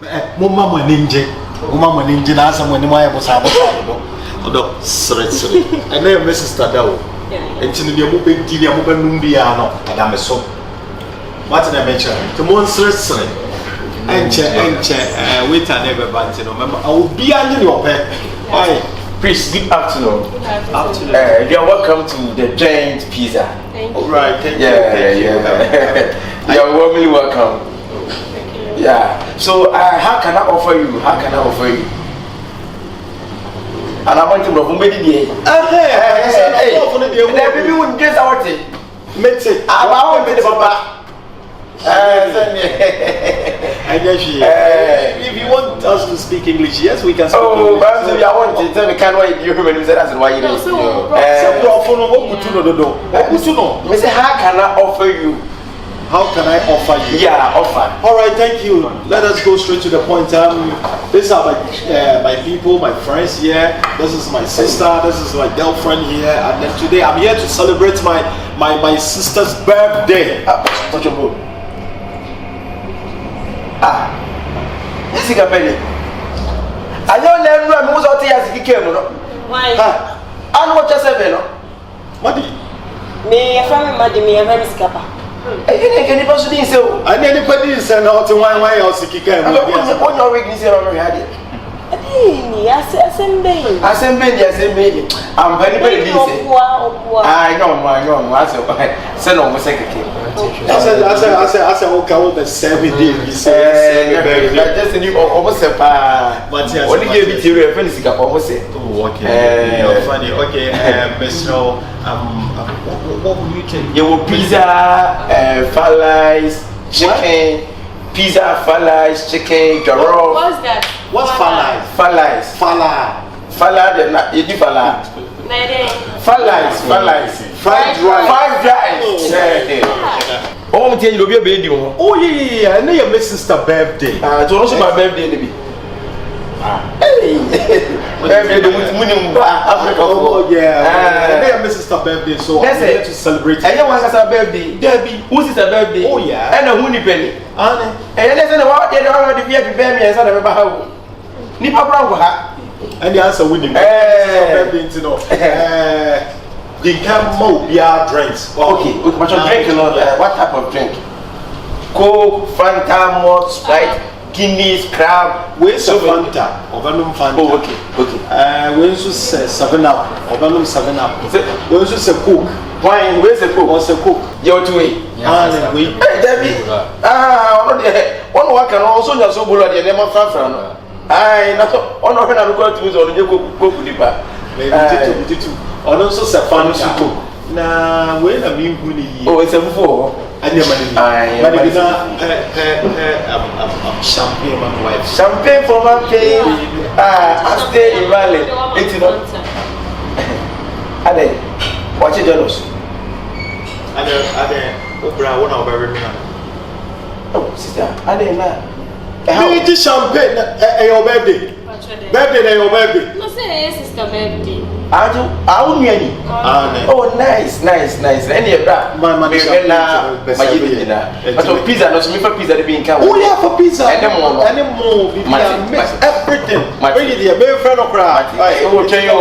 Mama ninja. Mama ninja na asa mwani mwa yabo sabo sabo. Odo sre. And then Mrs. Tadao. Enti ne mo be di ne mo be num bia no. Adame so. What na mention? To mo sre. Enche wait and never banti no. I will be under your pet. Why? Please, good afternoon. Good afternoon. You are welcome to the Giant Pizza. Thank you. All right, thank you. You are warmly welcome. Thank you. Yeah. So, how can I offer you? And I want to know who made it. Hey, baby, wouldn't dress our tea. Mete. I want to be the papa. I guess if you want us to speak English, yes, we can speak English. But I want to tell me, can't wait. You remember that's why you know. How can I offer you? How can I offer you? Yeah, offer. All right, thank you. Let us go straight to the point. These are my people, my friends here. This is my sister. This is my girlfriend here. And then today I'm here to celebrate my sister's birthday. What's your book? This is a penny. I don't know who's out here as he came. Why? I know what you're saying. What do you? Me, a family, madam, me, a very scapper. I didn't get any person in so. I need anybody to send out to why else he can. I'm on your weakness here already. I said, maybe. I'm very busy. I know. I said, no, secretary. I said, okay, all the 7 days. Just a new almost a pa. But only gave it to you a fancy cup almost. Oh, okay. Funny. Okay, Mr. What will you take? You will pizza, Filla's, chicken, pizza, Filla's, chicken, gyro. What's that? What's Filla's? Filla, they're not, you do Filla. Filla's. Fried rice. Oh, I'm telling you, you'll be a baby. Oh, yeah. I know your sister's birthday. It's also my birthday, baby. Hey, oh, yeah. I know your sister's birthday, so I'm here to celebrate. And you want us a birthday? Debbie, who's his birthday? Oh, yeah. And a honey penny. And let's know what they're already here to bear me and son of a how. Nipa Brown. And the answer winning. Birthday, you know. They can mow beer drinks. Okay, but you drink a lot. What type of drink? Coke, Fanta, malt, Sprite, Guinness, crab. Where's a Fanta? Obanum Fanta. Oh, okay. Where's a 7-Up? Obanum 7-Up. Where's a Coke? Wine, where's a Coke? What's a Coke? You're to me. Hey, Debbie. One work and also your so bullet, your name of Fran. I not on a record to use on your Coke deeper. Maybe two. Or also a Fanta. Now, when I mean, oh, it's a before. And your money. Champagne, my wife. Champagne for my pay. I stay in Valley. It's not. Ade, watch it, jealous. Ade, Obra, one of every man. Oh, sister, Ade, na. How is champagne at your birthday? Birthday, your birthday. No, say, sister, birthday. I won't hear you. Oh, nice. Any of that, my pizza, not me for pizza, being count. Oh, yeah, for pizza. Any more, everything. Really, a very friend of crowd. I will tell you.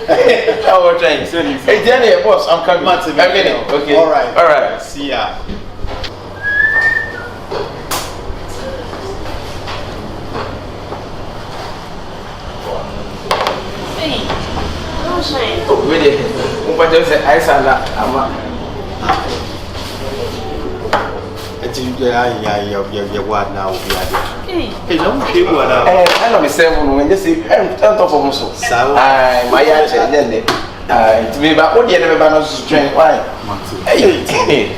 I will try. Hey, Danny, boss, I'm coming. Okay. All right. See ya. Oh, really? What does the ice and that? I think you're what now? Hey, don't feel what I know the same when you see, I'm top of muscle. My answer, to me, but what you never managed to train. Why? Hey.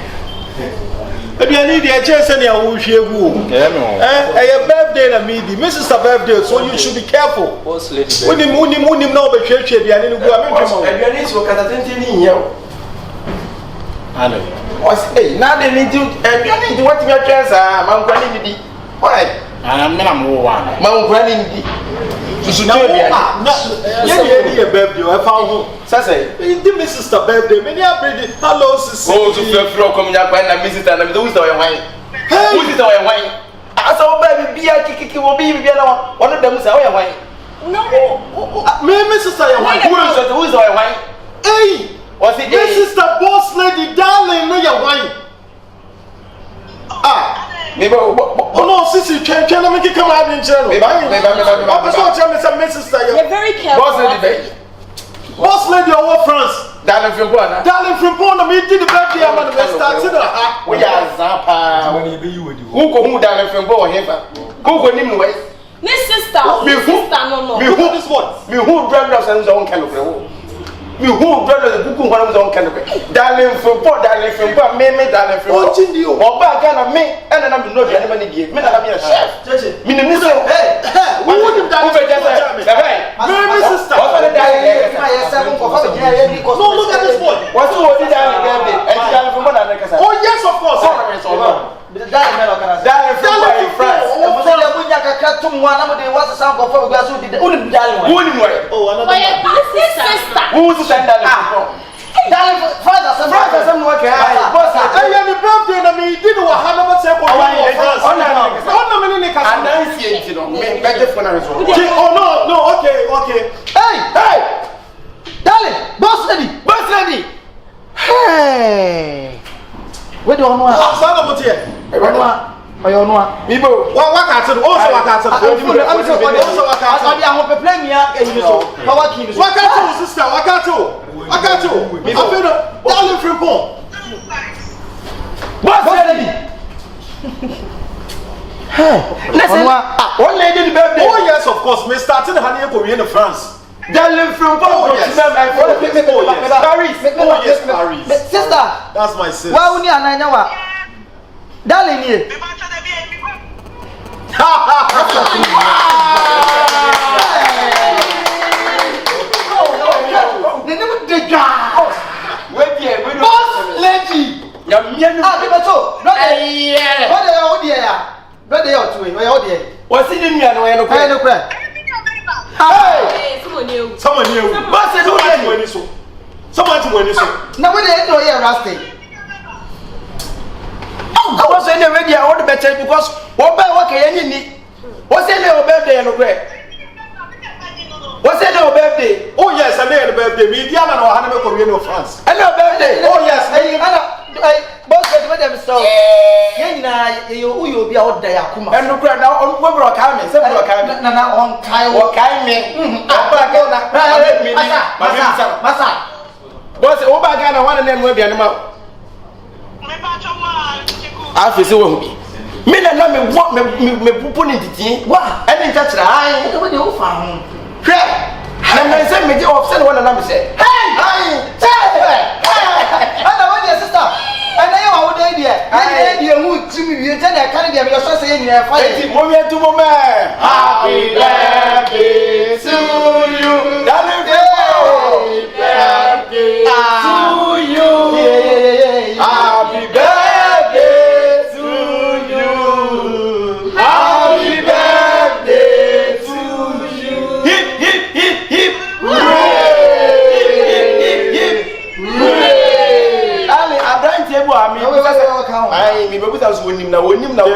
But you need a chance and you share woo. A birthday and me, Mrs. birthday, so you should be careful. Bosslady. When you know the church, you are going to go. And you need to look at attention in here. I know. Now they need to, and you need to watch your chance. I'm running the. Why? I'm one. Mount Granny. To show me. Yeah, birthday. I found Say, Mrs. birthday. Many are ready. Hello, sister. go to the floor, coming up and visit and the wisdom of wine. Who is our wine? asa wo baby bia kikiki wo bi bia na wono da mu say wo ye hwan No. Me sister ya hwan. Who is your hwan? Hey. What's it? My sister Bosslady darling no ya hwan. Maybe oh no, sissy, can I make it come out in channel? Maybe. My sister, You're very careful. Boss lady, our friends. Darling from Bona. Darling from Bona, me did the birthday. I'm going to start to the we are Zappa. Who darling from Bona? Who go him away? Miss sister. No. Me who this one? Me who brother us and own kind of me who brother the book one of own kind of darling from Bona, me darling from watching you. Or back and me, and I'm not the enemy give me. I'm a chef. Me, hey, who would have done it? Hey, sister. No, look at this boy. What's the word? Oh, yes, of course. Okay. Hey, darling, Bosslady. Hey, where do you want to? Bibo, what can't listen, one lady in birthday. Oh yes, of course. Me starting honey in France. darling from Paris. Sister, That's my sister. why would you and darling here? Bosslady. Brother, you're two. You're there. What's in me? I know. Hey, someone new. Someone to win this. Now, what do you know here, Rusty? I was in the radio all the better because what by what can you need? What's in your birthday and what's in your birthday? Oh yes, I made a birthday. We Diana or Hannah Korean of France. And your birthday? Oh yes, Bosslady, what them so? You be out there, Kuma. And look now on where we're coming. Several coming. Nana on Kyle. What kind me? Massa. Boss, over again, I want to name where the animal. I feel so happy. Me and me want me put in the tea. What? I didn't touch the eye. What do you found? And I said, me offset one and I'm say, Hey! I know your sister. And I know what idea. I idea who to me. You tell that kind of you're so saying you're fine. Moment to moment. Happy birthday to you. Happy birthday to you. Happy birthday to you. Happy birthday to you. Hip, hip, hip, hip. Hooray! Hip, hip, hip, hooray! Ali, I don't tell I mean, I me be without winning now. Winning now.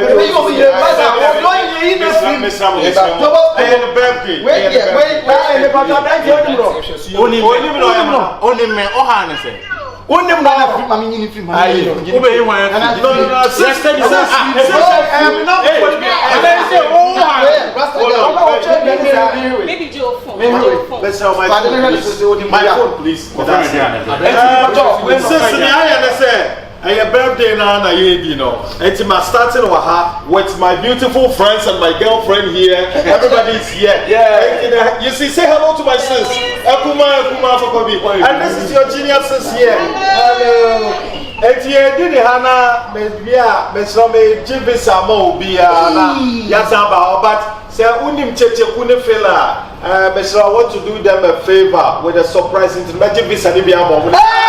Maybe Joe phone. Let's have my phone, please. And your birthday now, you know. It's my starting with my beautiful friends and my girlfriend here. Everybody's here. Yeah. You see, say hello to my sis. Ekuma for Kobe. And this is your genius sis here. Hello. And you did Hana, Mesome, Jibi Samo, Yazamba, but say Unim Cheche Kune Filla. I want to do them a favor with a surprise into Magic Visanibia. Hooray!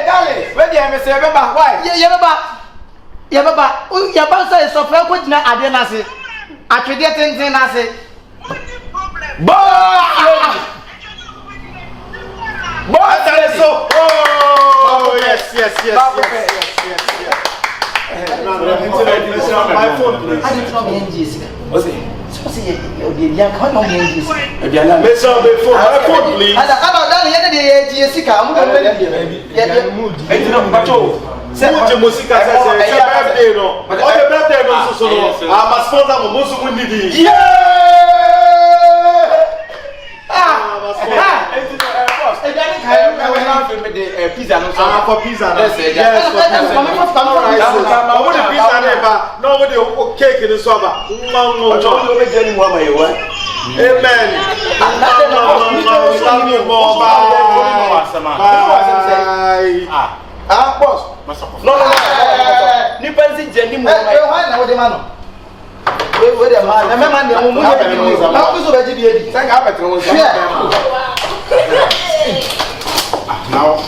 Darling, where the MSC remember why? Your boss is so fair. Put na adenasi. Accrediting nasi. Bosslady. So, oh, yes. My phone, please. I didn't know me NGC. What's it? So see you the come on NGC. Miss on my phone, please. I don't know the NGC come on mood. It's not macho. Much music as I say, birthday no. But the birthday no so no. I must sponsor my most of the pizza no so for pizza no. Yes, No, with the cake in the soba. Amen. Boss. No. Nipansi jeni mo. Why na we dey man? We dey man. Na me man dey mo ya bi. Na ku so be ji bi edi. Say ga betre won so. Now.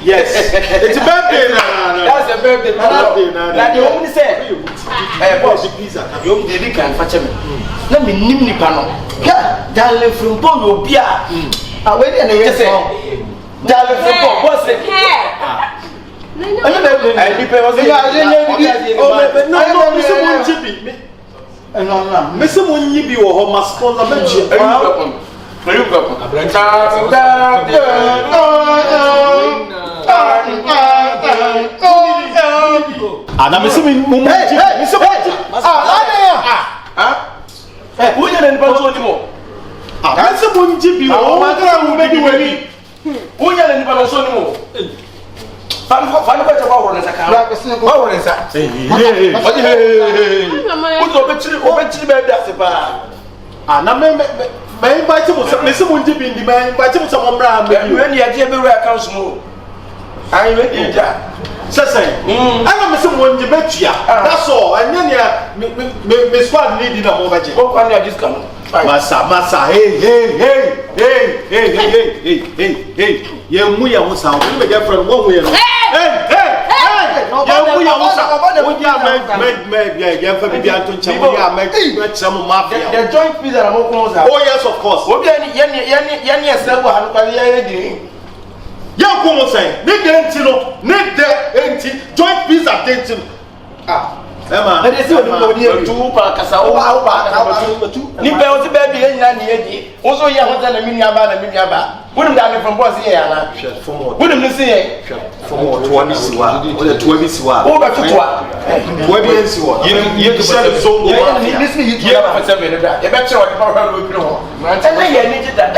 Yes. It's a birthday now. That's a birthday. Now the woman say, boss, pizza. You dey can fetch me. Na me nim nipa no. Yeah, darling from Bono Bia. Ah, we dey na yes. Darling from boss. No, Miss Munyibi or Homer sponsor mention. And I'm assuming that's all. And then me squad need in a mobile. Massa, hey. Yeah, we are sound. We get from one way. Hey. The joint pizza. Oh yes, of course. Young woman saying, need joint pizza dating. Emma, let us see what two packers are over. Nipa was a baby and nanny. Also, you have done a miniaba. Wouldn't die from Bossy Anna. Wouldn't you see for more to one is what? Over to what? You said so. Listen, you have for 7 minutes. You better what you know. And then you needed that.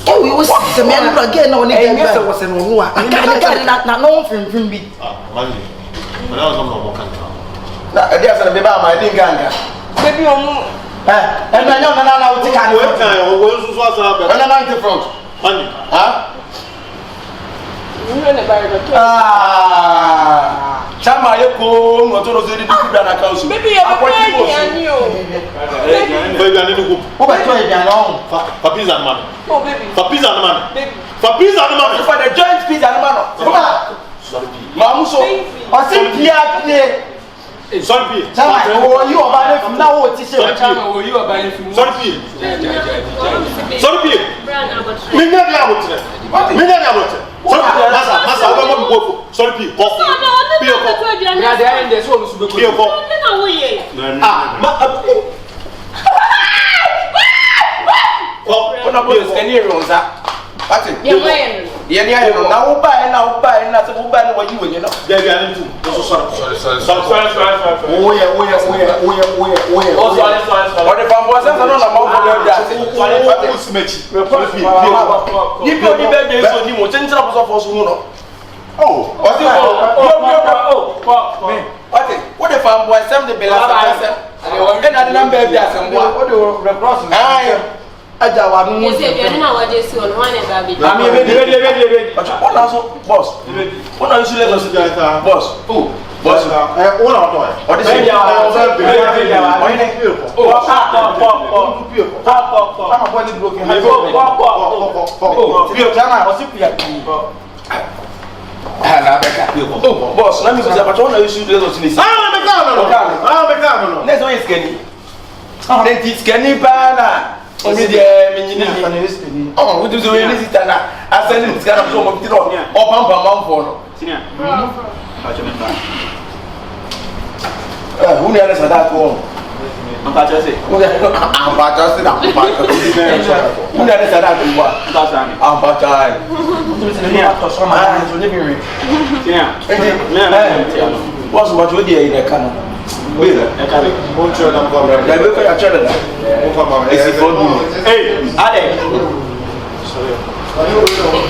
Oh, we was the man again on it. Yes, I was in one. I can't no from beat. There's a baby, my dear Ganga. Maybe on. And I know now to kind of time or when I'm out the front. Honey, Chama yeko moto zeri di kuda na kausu. Baby, you are and you. Baby, I need to go. Who by try it along? For pizza and man. Oh, baby. For pizza and man. Baby. For pizza and man. For the joint pizza and man. Mamuso. I think Pierre. Sorry, Chama, you are buying from now. What is your Chama? You are buying from. Sorry, what if I'm boy some the bella and I number what do reproach Ajawa no you say you know what you see on one baby. I'm ready. What also boss? What are you let us boss? Oh, boss. One or two. What is it? I'm a body broken. Oh, boss, let me say, but one issue those in this. Next one is Kenny. Then it's Kenny Bana. Only the meaning. Oh, we do the way this is done. I send this kind of so much to or pump for. Who knows that one? I'm about to say, who knows what's what you did in the canal? Hey,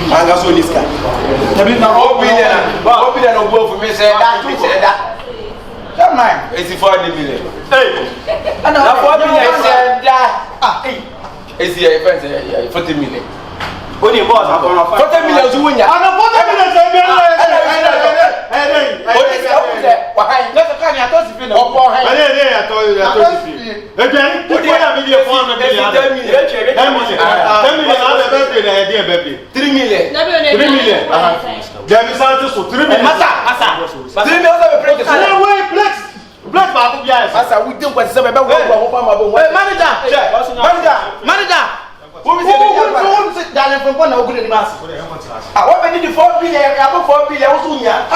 I got so this guy. Hope you don't go for me, say that. Come on, it's 40 million. Hey, and now 40 million said that. It's the 40 million. What do you boss? 40 million to win. I'm 40 million. Darling from one over the mass. I want to do 4 billion, about 4 billion. I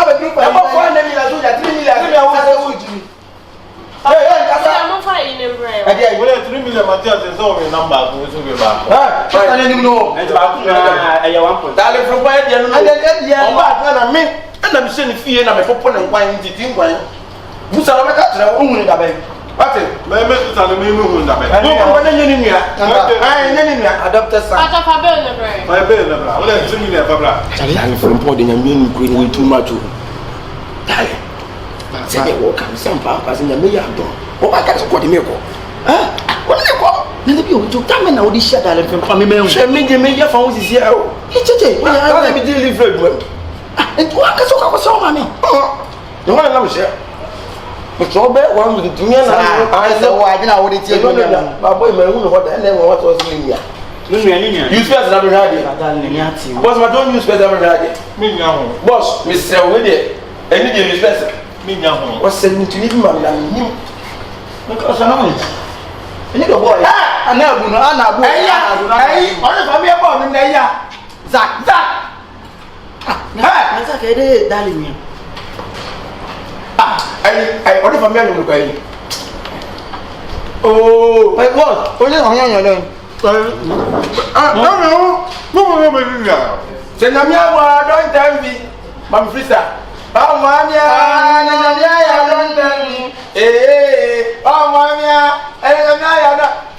will do about 4 million, 3 million. I'm not fighting in bread. I did 3 million materials is all in number. I didn't know. Darling from where you know, and I'm saying fear and I'm a popon and wine to think wine. Who's a woman in the bank? What is my message on the moon? I adopted son. My bill, let's see me. I'm from Podium and mean green too much. Say they walk and some papas in the million. Oh, I can't support the miracle. What do you call? You took time and all this shit. I'm from family. She made the media phones is here. Let me deliver. And what can I so money? You want to know, sir? But so bad one with the junior. I said, why didn't I want to tell you? My boy, my woman, what the hell what was in here? You spent every day. Boss, I don't use spend every day. Boss, Mr. Willie, any day you spend. What's sending to him? Because I know it. You know, boy, I never know. Hey, what if I'm here about him there? Zack. Hey, Zack, darling. I what if I'm here to go? Oh, I was. What is on your name? No. Send them here, don't tell me. My sister. Oh, Mamia, don't tell me. Oh, Mamia,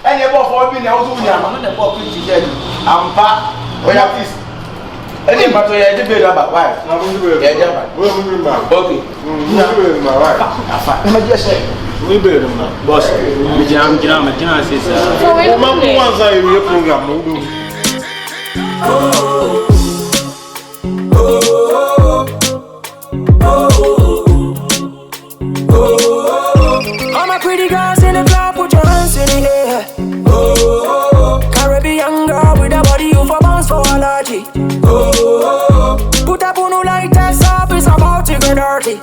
and you bought 4 billion. I'm not about 50 years. I'm back. When I this. Any matter, I did about wife. Okay. My wife. I'm just saying. We build them now. Boss, we jam, sister. So, once I hear your program, all my pretty girls in the club, put your hands in the air. Caribbean girl with a body you for bounce for allergy. Put up on no light test up, it's about to get dirty.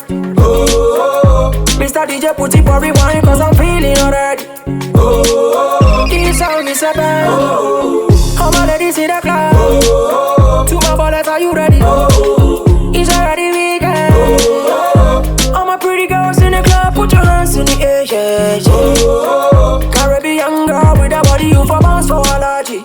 Mr. DJ put it for rewind cause I'm feeling already. This song is a band. All my ladies in the club. To my ballers, are you ready? It's already weekend. All my pretty girls in the club, put your hands in the air, yeah. Caribbean girl with a body you for bounce for allergy.